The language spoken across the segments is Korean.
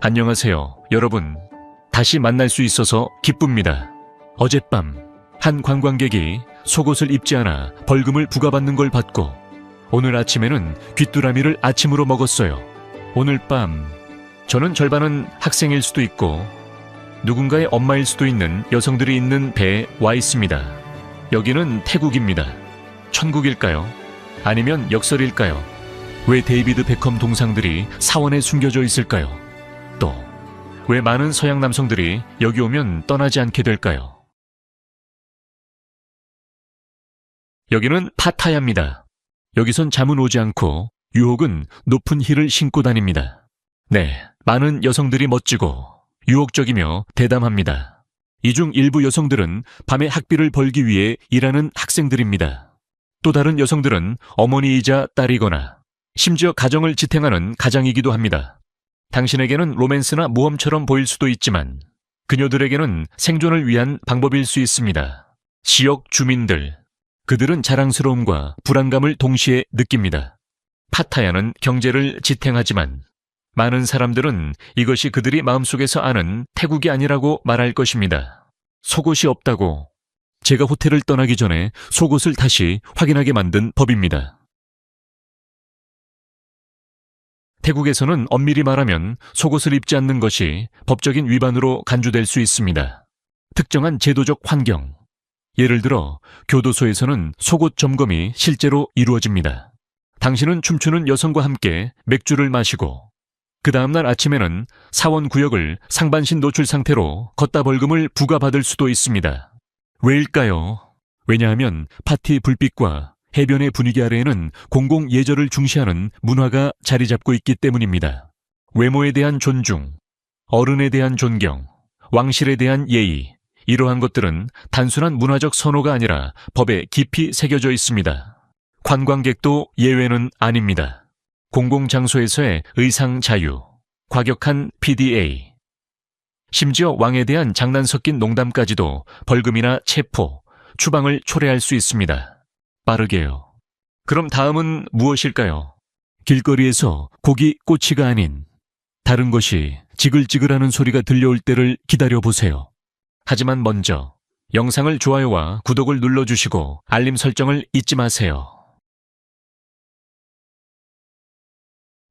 안녕하세요, 여러분. 다시 만날 수 있어서 기쁩니다. 어젯밤 한 관광객이 속옷을 입지 않아 벌금을 부과받는 걸 봤고 오늘 아침에는 귀뚜라미를 아침으로 먹었어요. 오늘 밤 저는 절반은 학생일 수도 있고 누군가의 엄마일 수도 있는 여성들이 있는 배에 와 있습니다. 여기는 태국입니다. 천국일까요? 아니면 역설일까요? 왜 데이비드 베컴 동상들이 사원에 숨겨져 있을까요? 또 왜 많은 서양 남성들이 여기 오면 떠나지 않게 될까요? 여기는 파타야입니다. 여기선 잠은 오지 않고 유혹은 높은 힐을 신고 다닙니다. 네, 많은 여성들이 멋지고 유혹적이며 대담합니다. 이 중 일부 여성들은 밤에 학비를 벌기 위해 일하는 학생들입니다. 또 다른 여성들은 어머니이자 딸이거나 심지어 가정을 지탱하는 가장이기도 합니다. 당신에게는 로맨스나 모험처럼 보일 수도 있지만 그녀들에게는 생존을 위한 방법일 수 있습니다. 지역 주민들, 그들은 자랑스러움과 불안감을 동시에 느낍니다. 파타야는 경제를 지탱하지만 많은 사람들은 이것이 그들이 마음속에서 아는 태국이 아니라고 말할 것입니다. 속옷이 없다고 제가 호텔을 떠나기 전에 속옷을 다시 확인하게 만든 법입니다. 태국에서는 엄밀히 말하면 속옷을 입지 않는 것이 법적인 위반으로 간주될 수 있습니다. 특정한 제도적 환경, 예를 들어 교도소에서는 속옷 점검이 실제로 이루어집니다. 당신은 춤추는 여성과 함께 맥주를 마시고 그 다음날 아침에는 사원구역을 상반신 노출 상태로 걷다 벌금을 부과받을 수도 있습니다. 왜일까요? 왜냐하면 파티 불빛과 해변의 분위기 아래에는 공공 예절을 중시하는 문화가 자리 잡고 있기 때문입니다. 외모에 대한 존중, 어른에 대한 존경, 왕실에 대한 예의, 이러한 것들은 단순한 문화적 선호가 아니라 법에 깊이 새겨져 있습니다. 관광객도 예외는 아닙니다. 공공장소에서의 의상 자유, 과격한 PDA, 심지어 왕에 대한 장난 섞인 농담까지도 벌금이나 체포, 추방을 초래할 수 있습니다. 빠르게요. 그럼 다음은 무엇일까요? 길거리에서 고기 꼬치가 아닌 다른 것이 지글지글하는 소리가 들려올 때를 기다려보세요. 하지만 먼저 영상을 좋아요와 구독을 눌러주시고 알림 설정을 잊지 마세요.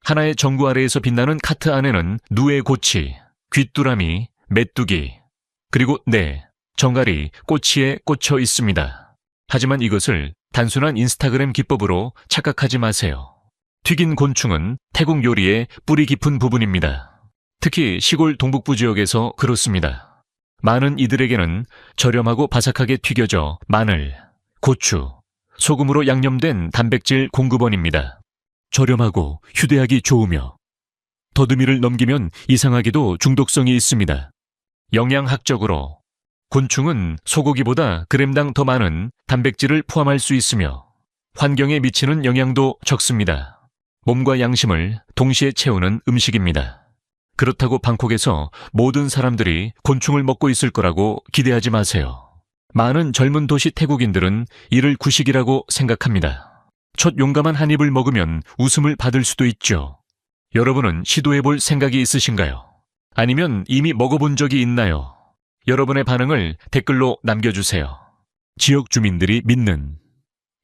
하나의 전구 아래에서 빛나는 카트 안에는 누에 고치, 귀뚜라미, 메뚜기, 그리고 정갈이 꼬치에 꽂혀 있습니다. 하지만 이것을 단순한 인스타그램 기법으로 착각하지 마세요. 튀긴 곤충은 태국 요리의 뿌리 깊은 부분입니다. 특히 시골 동북부 지역에서 그렇습니다. 많은 이들에게는 저렴하고 바삭하게 튀겨져 마늘, 고추, 소금으로 양념된 단백질 공급원입니다. 저렴하고 휴대하기 좋으며 더듬이를 넘기면 이상하게도 중독성이 있습니다. 영양학적으로 곤충은 소고기보다 그램당 더 많은 단백질을 포함할 수 있으며 환경에 미치는 영향도 적습니다. 몸과 양심을 동시에 채우는 음식입니다. 그렇다고 방콕에서 모든 사람들이 곤충을 먹고 있을 거라고 기대하지 마세요. 많은 젊은 도시 태국인들은 이를 구식이라고 생각합니다. 첫 용감한 한 입을 먹으면 웃음을 받을 수도 있죠. 여러분은 시도해볼 생각이 있으신가요? 아니면 이미 먹어본 적이 있나요? 여러분의 반응을 댓글로 남겨주세요. 지역 주민들이 믿는,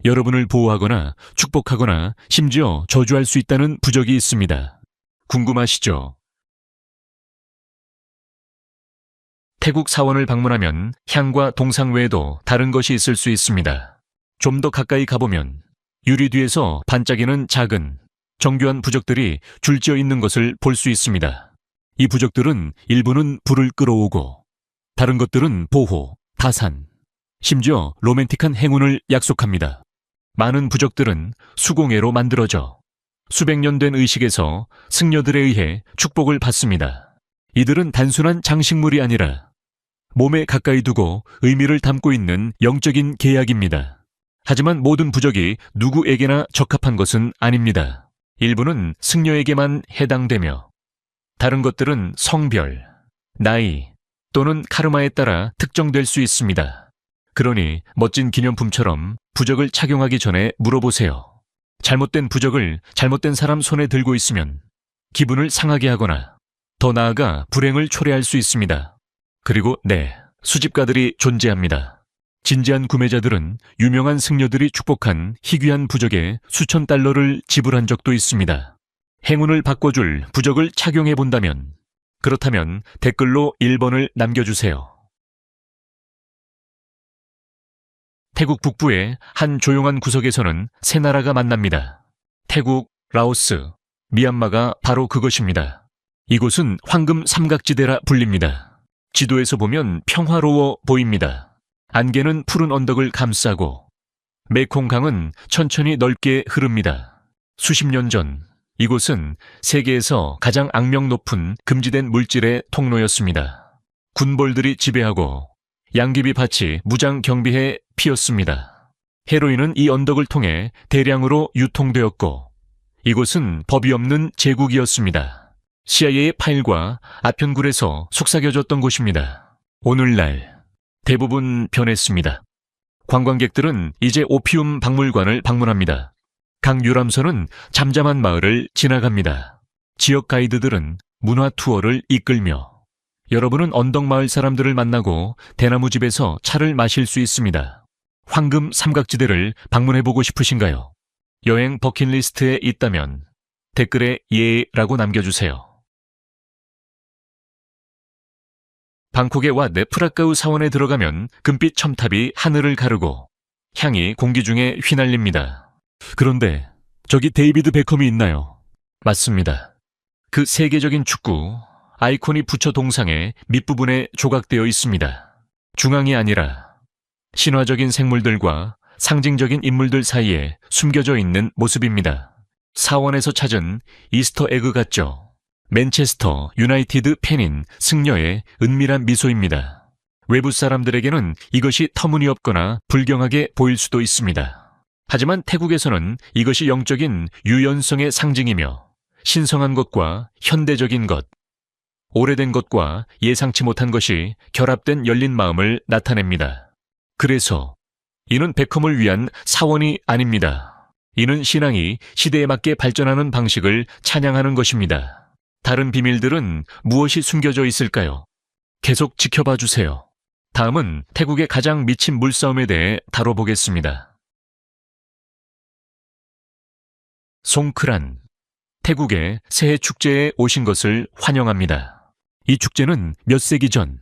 여러분을 보호하거나 축복하거나 심지어 저주할 수 있다는 부적이 있습니다. 궁금하시죠? 태국 사원을 방문하면 향과 동상 외에도 다른 것이 있을 수 있습니다. 좀 더 가까이 가보면 유리 뒤에서 반짝이는 작은, 정교한 부적들이 줄지어 있는 것을 볼 수 있습니다. 이 부적들은 일부는 불을 끌어오고 다른 것들은 보호, 다산, 심지어 로맨틱한 행운을 약속합니다. 많은 부적들은 수공예로 만들어져 수백 년 된 의식에서 승려들에 의해 축복을 받습니다. 이들은 단순한 장식물이 아니라 몸에 가까이 두고 의미를 담고 있는 영적인 계약입니다. 하지만 모든 부적이 누구에게나 적합한 것은 아닙니다. 일부는 승려에게만 해당되며 다른 것들은 성별, 나이, 또는 카르마에 따라 특정될 수 있습니다. 그러니 멋진 기념품처럼 부적을 착용하기 전에 물어보세요. 잘못된 부적을 잘못된 사람 손에 들고 있으면 기분을 상하게 하거나 더 나아가 불행을 초래할 수 있습니다. 그리고 네, 수집가들이 존재합니다. 진지한 구매자들은 유명한 승려들이 축복한 희귀한 부적에 수천 달러를 지불한 적도 있습니다. 행운을 바꿔줄 부적을 착용해 본다면, 그렇다면 댓글로 1번을 남겨주세요. 태국 북부의 한 조용한 구석에서는 세 나라가 만납니다. 태국, 라오스, 미얀마가 바로 그것입니다. 이곳은 황금 삼각지대라 불립니다. 지도에서 보면 평화로워 보입니다. 안개는 푸른 언덕을 감싸고 메콩강은 천천히 넓게 흐릅니다. 수십 년 전 이곳은 세계에서 가장 악명 높은 금지된 물질의 통로였습니다. 군벌들이 지배하고 양귀비 밭이 무장 경비해 피었습니다. 헤로인은 이 언덕을 통해 대량으로 유통되었고 이곳은 법이 없는 제국이었습니다. CIA의 파일과 아편굴에서 속삭여졌던 곳입니다. 오늘날 대부분 변했습니다. 관광객들은 이제 오피움 박물관을 방문합니다. 각 유람선은 잠잠한 마을을 지나갑니다. 지역 가이드들은 문화 투어를 이끌며 여러분은 언덕마을 사람들을 만나고 대나무집에서 차를 마실 수 있습니다. 황금 삼각지대를 방문해보고 싶으신가요? 여행 버킷리스트에 있다면 댓글에 예라고 남겨주세요. 방콕의 왓네 프라카우 사원에 들어가면 금빛 첨탑이 하늘을 가르고 향이 공기 중에 휘날립니다. 그런데 저기 데이비드 베컴이 있나요? 맞습니다. 그 세계적인 축구 아이콘이 부처 동상의 밑부분에 조각되어 있습니다. 중앙이 아니라 신화적인 생물들과 상징적인 인물들 사이에 숨겨져 있는 모습입니다. 사원에서 찾은 이스터 에그 같죠? 맨체스터 유나이티드 팬인 승려의 은밀한 미소입니다. 외부 사람들에게는 이것이 터무니없거나 불경하게 보일 수도 있습니다. 하지만 태국에서는 이것이 영적인 유연성의 상징이며 신성한 것과 현대적인 것, 오래된 것과 예상치 못한 것이 결합된 열린 마음을 나타냅니다. 그래서 이는 베컴을 위한 사원이 아닙니다. 이는 신앙이 시대에 맞게 발전하는 방식을 찬양하는 것입니다. 다른 비밀들은 무엇이 숨겨져 있을까요? 계속 지켜봐 주세요. 다음은 태국의 가장 미친 물싸움에 대해 다뤄보겠습니다. 송크란, 태국의 새해 축제에 오신 것을 환영합니다. 이 축제는 몇 세기 전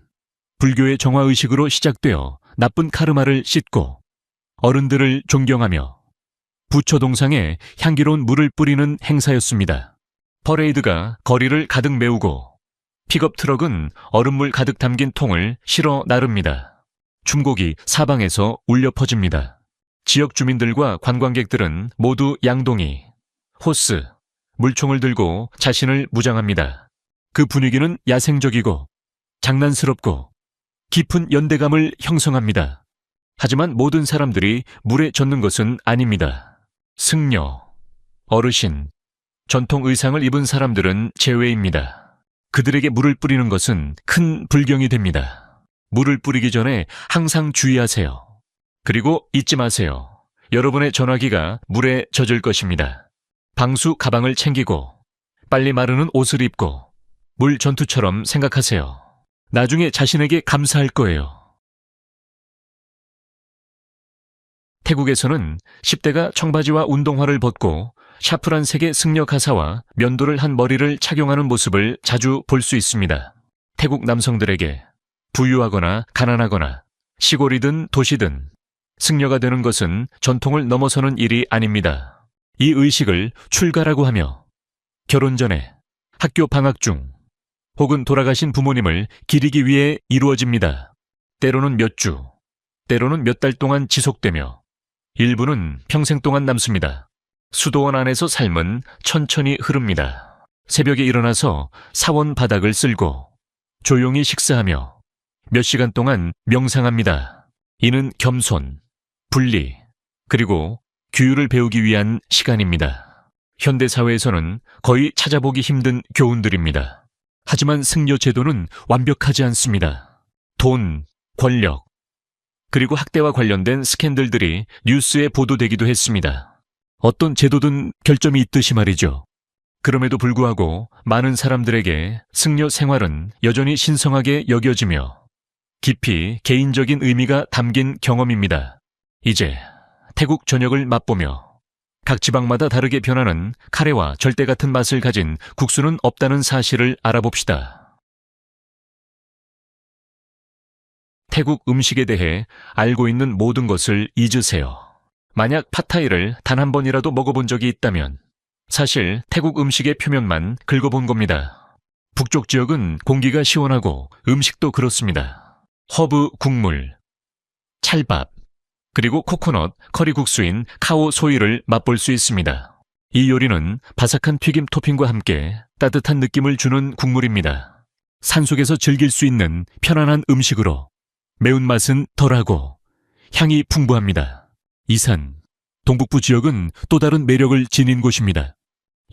불교의 정화의식으로 시작되어 나쁜 카르마를 씻고 어른들을 존경하며 부처 동상에 향기로운 물을 뿌리는 행사였습니다. 퍼레이드가 거리를 가득 메우고 픽업 트럭은 얼음물 가득 담긴 통을 실어 나릅니다. 춤곡이 사방에서 울려 퍼집니다. 지역 주민들과 관광객들은 모두 양동이, 호스, 물총을 들고 자신을 무장합니다. 그 분위기는 야생적이고 장난스럽고 깊은 연대감을 형성합니다. 하지만 모든 사람들이 물에 젖는 것은 아닙니다. 승려, 어르신, 전통 의상을 입은 사람들은 제외입니다. 그들에게 물을 뿌리는 것은 큰 불경이 됩니다. 물을 뿌리기 전에 항상 주의하세요. 그리고 잊지 마세요. 여러분의 전화기가 물에 젖을 것입니다. 방수 가방을 챙기고 빨리 마르는 옷을 입고 물 전투처럼 생각하세요. 나중에 자신에게 감사할 거예요. 태국에서는 10대가 청바지와 운동화를 벗고 샤프란 색의 승려 가사와 면도를 한 머리를 착용하는 모습을 자주 볼 수 있습니다. 태국 남성들에게 부유하거나 가난하거나 시골이든 도시든 승려가 되는 것은 전통을 넘어서는 일이 아닙니다. 이 의식을 출가라고 하며 결혼 전에, 학교 방학 중, 혹은 돌아가신 부모님을 기리기 위해 이루어집니다. 때로는 몇 주, 때로는 몇 달 동안 지속되며 일부는 평생 동안 남습니다. 수도원 안에서 삶은 천천히 흐릅니다. 새벽에 일어나서 사원 바닥을 쓸고 조용히 식사하며 몇 시간 동안 명상합니다. 이는 겸손, 분리, 그리고 규율을 배우기 위한 시간입니다. 현대사회에서는 거의 찾아보기 힘든 교훈들입니다. 하지만 승려 제도는 완벽하지 않습니다. 돈, 권력, 그리고 학대와 관련된 스캔들들이 뉴스에 보도되기도 했습니다. 어떤 제도든 결점이 있듯이 말이죠. 그럼에도 불구하고 많은 사람들에게 승려 생활은 여전히 신성하게 여겨지며 깊이 개인적인 의미가 담긴 경험입니다. 이제 태국 저녁을 맛보며 각 지방마다 다르게 변하는 카레와 절대 같은 맛을 가진 국수는 없다는 사실을 알아봅시다. 태국 음식에 대해 알고 있는 모든 것을 잊으세요. 만약 팟타이를 단 한 번이라도 먹어본 적이 있다면 사실 태국 음식의 표면만 긁어본 겁니다. 북쪽 지역은 공기가 시원하고 음식도 그렇습니다. 허브 국물, 찰밥, 그리고 코코넛 커리국수인 카오 소이를 맛볼 수 있습니다. 이 요리는 바삭한 튀김 토핑과 함께 따뜻한 느낌을 주는 국물입니다. 산속에서 즐길 수 있는 편안한 음식으로 매운맛은 덜하고 향이 풍부합니다. 이산, 동북부 지역은 또 다른 매력을 지닌 곳입니다.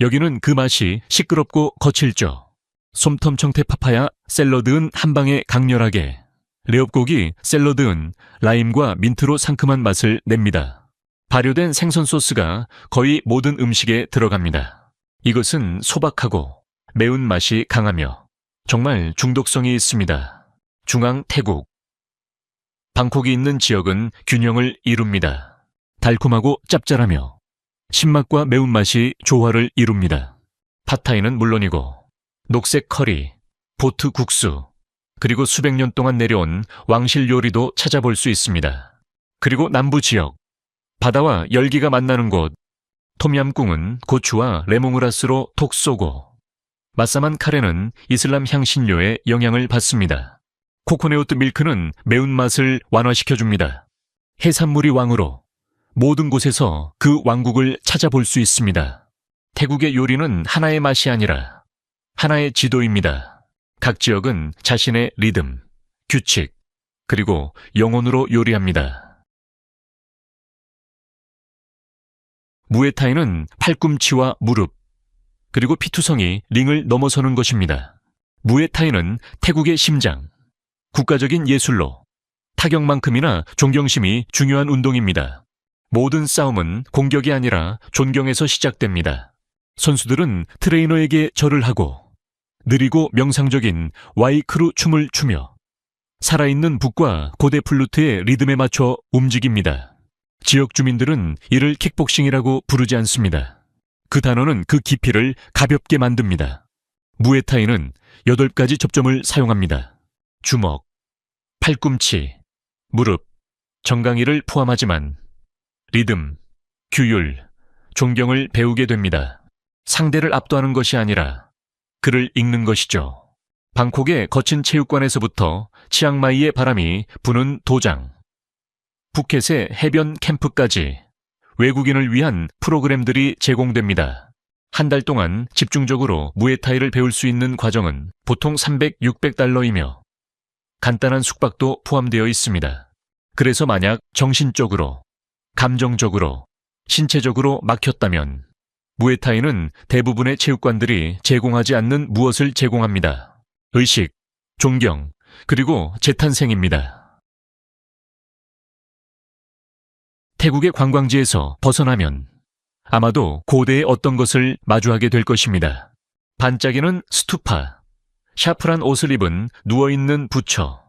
여기는 그 맛이 시끄럽고 거칠죠. 솜텀 청태 파파야 샐러드는 한 방에 강렬하게, 레옵고기 샐러드는 라임과 민트로 상큼한 맛을 냅니다. 발효된 생선 소스가 거의 모든 음식에 들어갑니다. 이것은 소박하고 매운맛이 강하며 정말 중독성이 있습니다. 중앙 태국. 방콕이 있는 지역은 균형을 이룹니다. 달콤하고 짭짤하며 신맛과 매운맛이 조화를 이룹니다. 팟타이는 물론이고 녹색 커리, 보트 국수, 그리고 수백 년 동안 내려온 왕실 요리도 찾아볼 수 있습니다. 그리고 남부 지역, 바다와 열기가 만나는 곳, 톰얌꿍은 고추와 레몬그라스로 톡 쏘고 맛사만 카레는 이슬람 향신료의 영향을 받습니다. 코코네오트 밀크는 매운맛을 완화시켜줍니다. 해산물이 왕으로 모든 곳에서 그 왕국을 찾아볼 수 있습니다. 태국의 요리는 하나의 맛이 아니라 하나의 지도입니다. 각 지역은 자신의 리듬, 규칙, 그리고 영혼으로 요리합니다. 무에타이는 팔꿈치와 무릎, 그리고 피투성이 링을 넘어서는 것입니다. 무에타이는 태국의 심장, 국가적인 예술로 타격만큼이나 존경심이 중요한 운동입니다. 모든 싸움은 공격이 아니라 존경에서 시작됩니다. 선수들은 트레이너에게 절을 하고 느리고 명상적인 와이크루 춤을 추며 살아있는 북과 고대 플루트의 리듬에 맞춰 움직입니다. 지역 주민들은 이를 킥복싱이라고 부르지 않습니다. 그 단어는 그 깊이를 가볍게 만듭니다. 무에타이는 8가지 접점을 사용합니다. 주먹, 팔꿈치, 무릎, 정강이를 포함하지만 리듬, 규율, 존경을 배우게 됩니다. 상대를 압도하는 것이 아니라 그를 읽는 것이죠. 방콕의 거친 체육관에서부터 치앙마이의 바람이 부는 도장, 푸켓의 해변 캠프까지 외국인을 위한 프로그램들이 제공됩니다. 한 달 동안 집중적으로 무에타이를 배울 수 있는 과정은 보통 300, 600달러이며 간단한 숙박도 포함되어 있습니다. 그래서 만약 정신적으로, 감정적으로, 신체적으로 막혔다면 무에타이는 대부분의 체육관들이 제공하지 않는 무엇을 제공합니다. 의식, 존경, 그리고 재탄생입니다. 태국의 관광지에서 벗어나면 아마도 고대의 어떤 것을 마주하게 될 것입니다. 반짝이는 스투파, 샤프란 옷을 입은 누워있는 부처,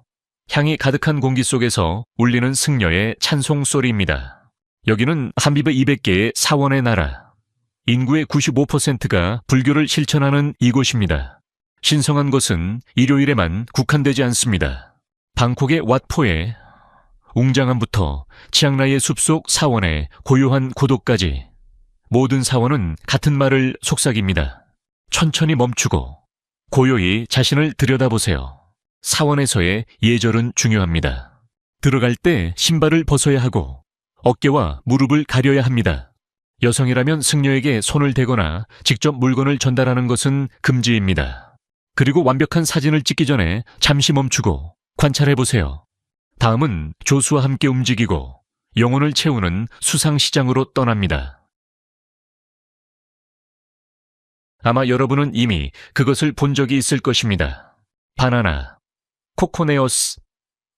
향이 가득한 공기 속에서 울리는 승려의 찬송 소리입니다. 여기는 한비브 200개의 사원의 나라, 인구의 95%가 불교를 실천하는 이곳입니다. 신성한 것은 일요일에만 국한되지 않습니다. 방콕의 왓포에 웅장함부터 치앙라이의 숲속 사원의 고요한 고독까지 모든 사원은 같은 말을 속삭입니다. 천천히 멈추고 고요히 자신을 들여다보세요. 사원에서의 예절은 중요합니다. 들어갈 때 신발을 벗어야 하고 어깨와 무릎을 가려야 합니다. 여성이라면 승려에게 손을 대거나 직접 물건을 전달하는 것은 금지입니다. 그리고 완벽한 사진을 찍기 전에 잠시 멈추고 관찰해보세요. 다음은 조수와 함께 움직이고 영혼을 채우는 수상시장으로 떠납니다. 아마 여러분은 이미 그것을 본 적이 있을 것입니다. 바나나, 코코네오스,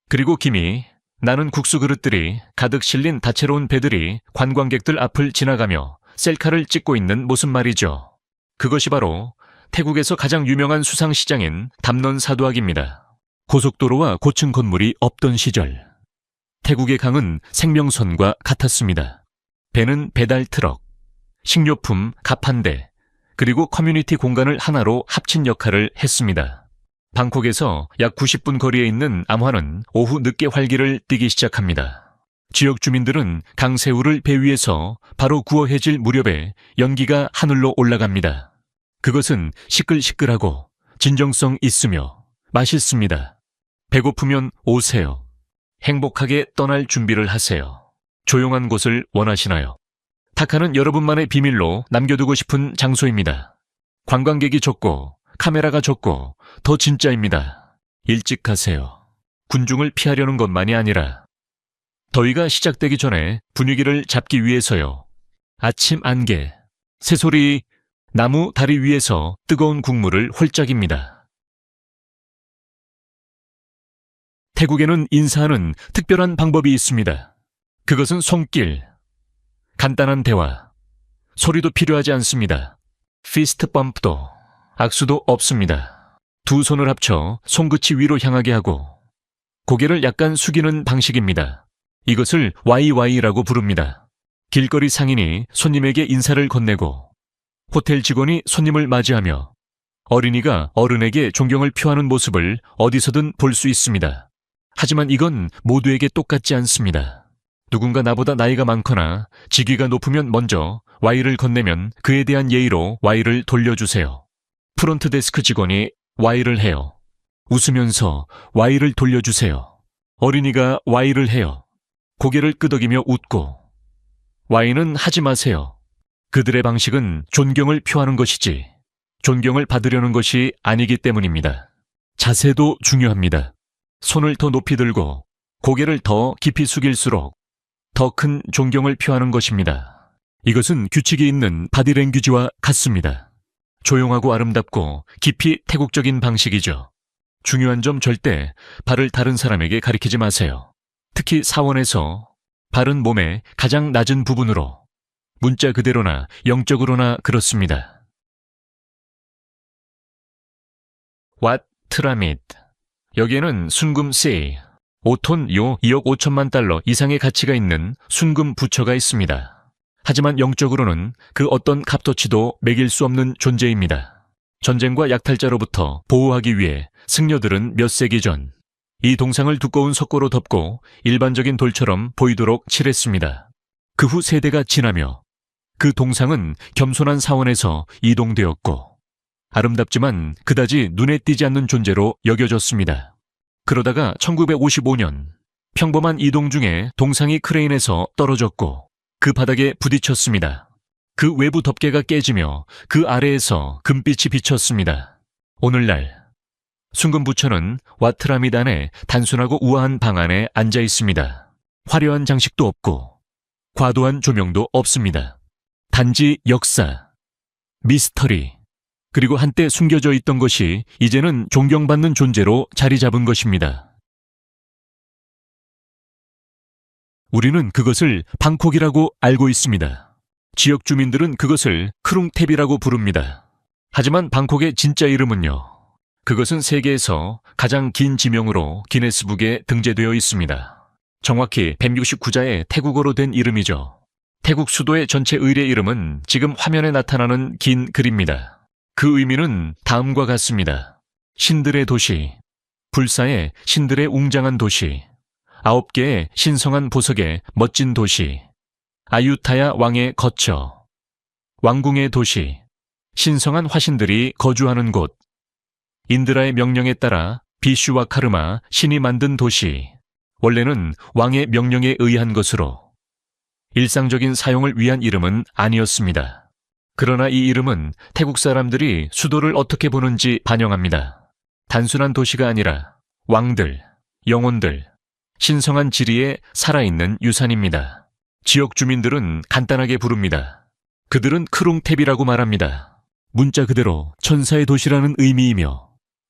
그리고 김이 나는 국수 그릇들이 가득 실린 다채로운 배들이 관광객들 앞을 지나가며 셀카를 찍고 있는 모습 말이죠. 그것이 바로 태국에서 가장 유명한 수상시장인 담넌사두악입니다. 고속도로와 고층 건물이 없던 시절, 태국의 강은 생명선과 같았습니다. 배는 배달 트럭, 식료품 갑판대, 그리고 커뮤니티 공간을 하나로 합친 역할을 했습니다. 방콕에서 약 90분 거리에 있는 암화는 오후 늦게 활기를 띠기 시작합니다. 지역 주민들은 강새우를 배 위에서 바로 구워해질 무렵에 연기가 하늘로 올라갑니다. 그것은 시끌시끌하고 진정성 있으며 맛있습니다. 배고프면 오세요. 행복하게 떠날 준비를 하세요. 조용한 곳을 원하시나요? 타카는 여러분만의 비밀로 남겨두고 싶은 장소입니다. 관광객이 적고 카메라가 적고 더 진짜입니다. 일찍 가세요. 군중을 피하려는 것만이 아니라 더위가 시작되기 전에 분위기를 잡기 위해서요. 아침 안개, 새소리, 나무 다리 위에서 뜨거운 국물을 홀짝입니다. 태국에는 인사하는 특별한 방법이 있습니다. 그것은 손길, 간단한 대화, 소리도 필요하지 않습니다. 피스트 펌프도, 악수도 없습니다. 두 손을 합쳐 손끝이 위로 향하게 하고 고개를 약간 숙이는 방식입니다. 이것을 YY라고 부릅니다. 길거리 상인이 손님에게 인사를 건네고 호텔 직원이 손님을 맞이하며 어린이가 어른에게 존경을 표하는 모습을 어디서든 볼 수 있습니다. 하지만 이건 모두에게 똑같지 않습니다. 누군가 나보다 나이가 많거나 직위가 높으면 먼저 Y를 건네면 그에 대한 예의로 Y를 돌려주세요. 프론트 데스크 직원이 Y를 해요. 웃으면서 Y를 돌려주세요. 어린이가 Y를 해요. 고개를 끄덕이며 웃고. Y는 하지 마세요. 그들의 방식은 존경을 표하는 것이지 존경을 받으려는 것이 아니기 때문입니다. 자세도 중요합니다. 손을 더 높이 들고 고개를 더 깊이 숙일수록 더 큰 존경을 표하는 것입니다. 이것은 규칙이 있는 바디랭귀지와 같습니다. 조용하고 아름답고 깊이 태국적인 방식이죠. 중요한 점 절대 발을 다른 사람에게 가리키지 마세요. 특히 사원에서 발은 몸의 가장 낮은 부분으로 문자 그대로나 영적으로나 그렇습니다. 왓 트라밋. 여기에는 순금 C, 5톤 요 2억 5천만 달러 이상의 가치가 있는 순금 부처가 있습니다. 하지만 영적으로는 그 어떤 값어치도 매길 수 없는 존재입니다. 전쟁과 약탈자로부터 보호하기 위해 승려들은 몇 세기 전 이 동상을 두꺼운 석고로 덮고 일반적인 돌처럼 보이도록 칠했습니다. 그 후 세대가 지나며 그 동상은 겸손한 사원에서 이동되었고 아름답지만 그다지 눈에 띄지 않는 존재로 여겨졌습니다. 그러다가 1955년 평범한 이동 중에 동상이 크레인에서 떨어졌고 그 바닥에 부딪혔습니다. 그 외부 덮개가 깨지며 그 아래에서 금빛이 비쳤습니다. 오늘날 순금부처는 와트라밋 안에 단순하고 우아한 방 안에 앉아 있습니다. 화려한 장식도 없고 과도한 조명도 없습니다. 단지 역사, 미스터리, 그리고 한때 숨겨져 있던 것이 이제는 존경받는 존재로 자리 잡은 것입니다. 우리는 그것을 방콕이라고 알고 있습니다. 지역 주민들은 그것을 크룽탭이라고 부릅니다. 하지만 방콕의 진짜 이름은요. 그것은 세계에서 가장 긴 지명으로 기네스북에 등재되어 있습니다. 정확히 169자의 태국어로 된 이름이죠. 태국 수도의 전체 의례 이름은 지금 화면에 나타나는 긴 글입니다. 그 의미는 다음과 같습니다. 신들의 도시, 불사의 신들의 웅장한 도시, 9개의 신성한 보석의 멋진 도시, 아유타야 왕의 거처, 왕궁의 도시, 신성한 화신들이 거주하는 곳, 인드라의 명령에 따라 비슈와 카르마 신이 만든 도시, 원래는 왕의 명령에 의한 것으로 일상적인 사용을 위한 이름은 아니었습니다. 그러나 이 이름은 태국 사람들이 수도를 어떻게 보는지 반영합니다. 단순한 도시가 아니라 왕들, 영혼들, 신성한 지리에 살아있는 유산입니다. 지역 주민들은 간단하게 부릅니다. 그들은 크룽탭이라고 말합니다. 문자 그대로 천사의 도시라는 의미이며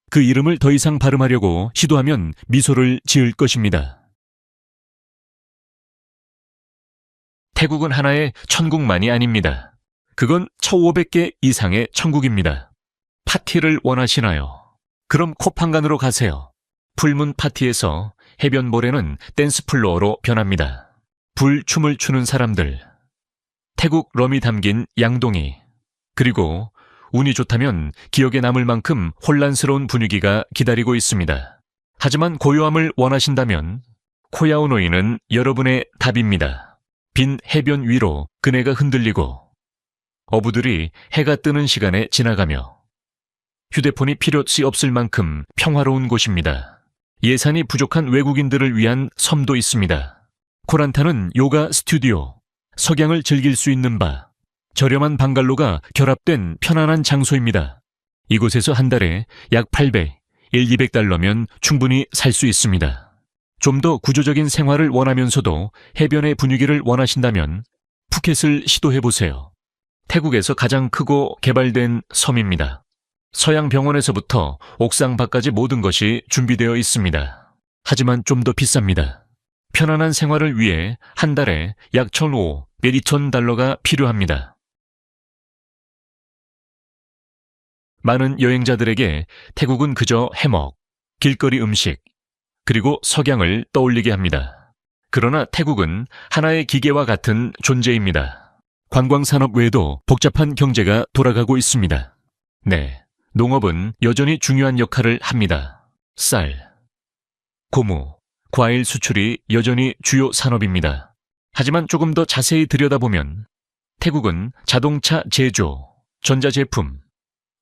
그 이름을 더 이상 발음하려고 시도하면 미소를 지을 것입니다. 태국은 하나의 천국만이 아닙니다. 그건 1500개 이상의 천국입니다. 파티를 원하시나요? 그럼 코판간으로 가세요. 풀문 파티에서 해변 모래는 댄스플로어로 변합니다. 불춤을 추는 사람들, 태국 럼이 담긴 양동이, 그리고 운이 좋다면 기억에 남을 만큼 혼란스러운 분위기가 기다리고 있습니다. 하지만 고요함을 원하신다면 코야오노이는 여러분의 답입니다. 빈 해변 위로 그네가 흔들리고 어부들이 해가 뜨는 시간에 지나가며 휴대폰이 필요치 없을 만큼 평화로운 곳입니다. 예산이 부족한 외국인들을 위한 섬도 있습니다. 코란타는 요가 스튜디오, 석양을 즐길 수 있는 바, 저렴한 방갈로가 결합된 편안한 장소입니다. 이곳에서 한 달에 약 800, 200달러면 충분히 살 수 있습니다. 좀 더 구조적인 생활을 원하면서도 해변의 분위기를 원하신다면 푸켓을 시도해보세요. 태국에서 가장 크고 개발된 섬입니다. 서양 병원에서부터 옥상 밖까지 모든 것이 준비되어 있습니다. 하지만 좀 더 비쌉니다. 편안한 생활을 위해 한 달에 약 1,500, 2,000달러가 필요합니다. 많은 여행자들에게 태국은 그저 해먹, 길거리 음식, 그리고 석양을 떠올리게 합니다. 그러나 태국은 하나의 기계와 같은 존재입니다. 관광산업 외에도 복잡한 경제가 돌아가고 있습니다. 네, 농업은 여전히 중요한 역할을 합니다. 쌀, 고무, 과일 수출이 여전히 주요 산업입니다. 하지만 조금 더 자세히 들여다보면 태국은 자동차 제조, 전자제품,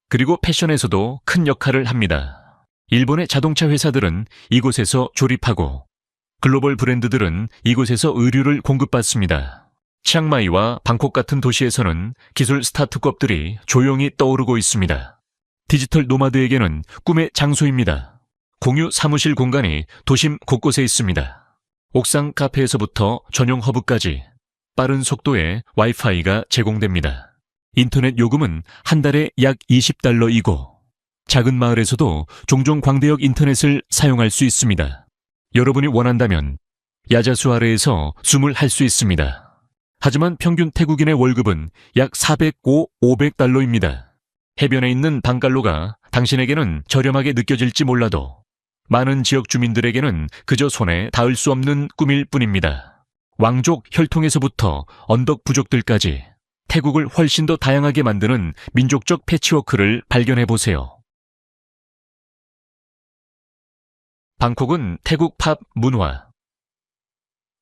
그리고 패션에서도 큰 역할을 합니다. 일본의 자동차 회사들은 이곳에서 조립하고 글로벌 브랜드들은 이곳에서 의류를 공급받습니다. 치앙마이와 방콕 같은 도시에서는 기술 스타트업들이 조용히 떠오르고 있습니다. 디지털 노마드에게는 꿈의 장소입니다. 공유 사무실 공간이 도심 곳곳에 있습니다. 옥상 카페에서부터 전용 허브까지 빠른 속도의 와이파이가 제공됩니다. 인터넷 요금은 한 달에 약 20달러이고 작은 마을에서도 종종 광대역 인터넷을 사용할 수 있습니다. 여러분이 원한다면 야자수 아래에서 숨을 할 수 있습니다. 하지만 평균 태국인의 월급은 약 405, 500달러입니다. 해변에 있는 방갈로가 당신에게는 저렴하게 느껴질지 몰라도 많은 지역 주민들에게는 그저 손에 닿을 수 없는 꿈일 뿐입니다. 왕족 혈통에서부터 언덕 부족들까지 태국을 훨씬 더 다양하게 만드는 민족적 패치워크를 발견해 보세요. 방콕은 태국 팝 문화,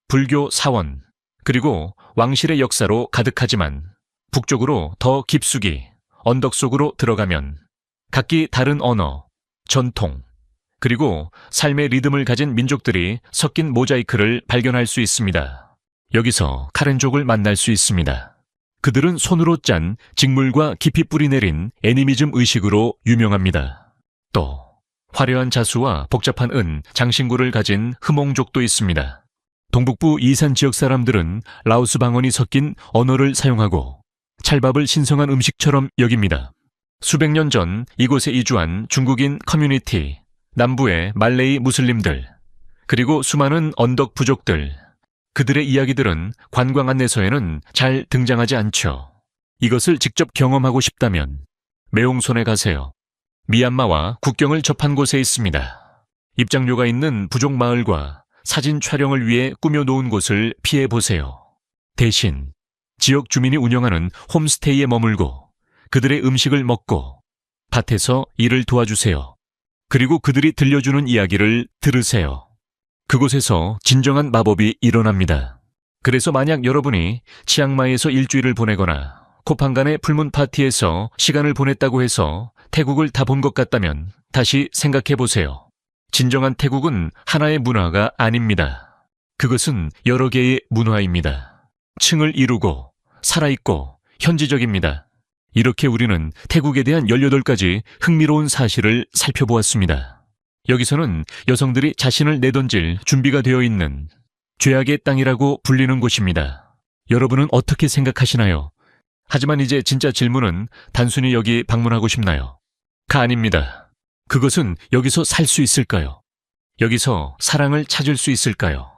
불교 사원, 그리고 왕실의 역사로 가득하지만 북쪽으로 더 깊숙이 언덕 속으로 들어가면 각기 다른 언어, 전통, 그리고 삶의 리듬을 가진 민족들이 섞인 모자이크를 발견할 수 있습니다. 여기서 카렌족을 만날 수 있습니다. 그들은 손으로 짠 직물과 깊이 뿌리내린 애니미즘 의식으로 유명합니다. 또 화려한 자수와 복잡한 은, 장신구를 가진 흠옹족도 있습니다. 동북부 이산 지역 사람들은 라오스 방언이 섞인 언어를 사용하고 찰밥을 신성한 음식처럼 여깁니다. 수백 년 전 이곳에 이주한 중국인 커뮤니티, 남부의 말레이 무슬림들, 그리고 수많은 언덕 부족들, 그들의 이야기들은 관광 안내서에는 잘 등장하지 않죠. 이것을 직접 경험하고 싶다면 매홍손에 가세요. 미얀마와 국경을 접한 곳에 있습니다. 입장료가 있는 부족 마을과 사진 촬영을 위해 꾸며놓은 곳을 피해보세요. 대신 지역 주민이 운영하는 홈스테이에 머물고 그들의 음식을 먹고 밭에서 일을 도와주세요. 그리고 그들이 들려주는 이야기를 들으세요. 그곳에서 진정한 마법이 일어납니다. 그래서 만약 여러분이 치앙마이에서 일주일을 보내거나 코판간의 풀문 파티에서 시간을 보냈다고 해서 태국을 다 본 것 같다면 다시 생각해 보세요. 진정한 태국은 하나의 문화가 아닙니다. 그것은 여러 개의 문화입니다. 층을 이루고 살아있고 현지적입니다. 이렇게 우리는 태국에 대한 18가지 흥미로운 사실을 살펴보았습니다. 여기서는 여성들이 자신을 내던질 준비가 되어 있는 죄악의 땅이라고 불리는 곳입니다. 여러분은 어떻게 생각하시나요? 하지만 이제 진짜 질문은 단순히 여기 방문하고 싶나요? 가 아닙니다. 그것은 여기서 살 수 있을까요? 여기서 사랑을 찾을 수 있을까요?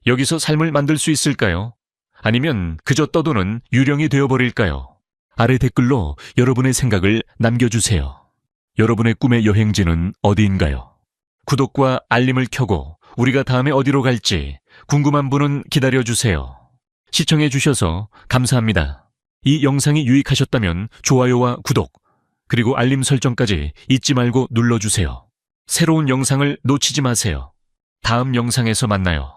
여기서 삶을 만들 수 있을까요? 아니면 그저 떠도는 유령이 되어버릴까요? 아래 댓글로 여러분의 생각을 남겨주세요. 여러분의 꿈의 여행지는 어디인가요? 구독과 알림을 켜고 우리가 다음에 어디로 갈지 궁금한 분은 기다려주세요. 시청해주셔서 감사합니다. 이 영상이 유익하셨다면 좋아요와 구독, 그리고 알림 설정까지 잊지 말고 눌러주세요. 새로운 영상을 놓치지 마세요. 다음 영상에서 만나요.